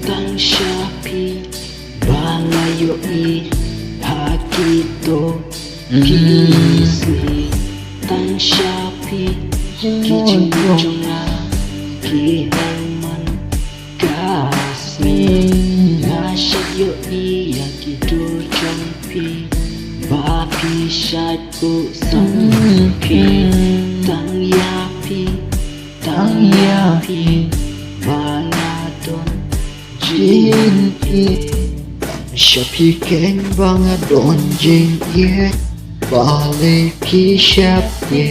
Tang Shapi Balayoi Hakito Kisi Tang Shapi Kijunga Kihaman Kasmi Nashayo Yakido Jampi Bapi Shadku Sampi Tang Yapi Banadon Jin Shapi Ken Bangadon Jin Yet Bale Pi Shapi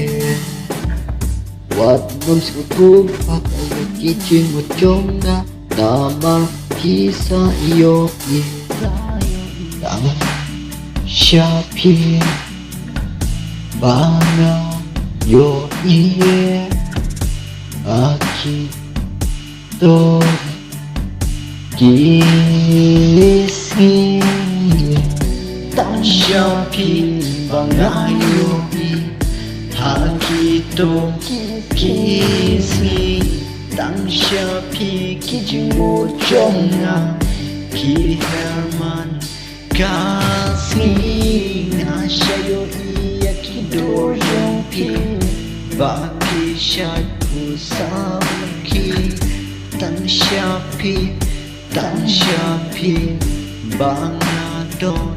Wat Nus Kuku Pakai Kijin Mujonga Nama Kisa Iyo Tang Shapi Bana Yo Iye Aki To Kisi Tang Shapi Bana Yo Aki To Kisi Tang Shapi Kijin Mujonga Ki Herman Kasih Nashayo Yakido Jampi Baki Shadku Samki Tang Shapi Bangadon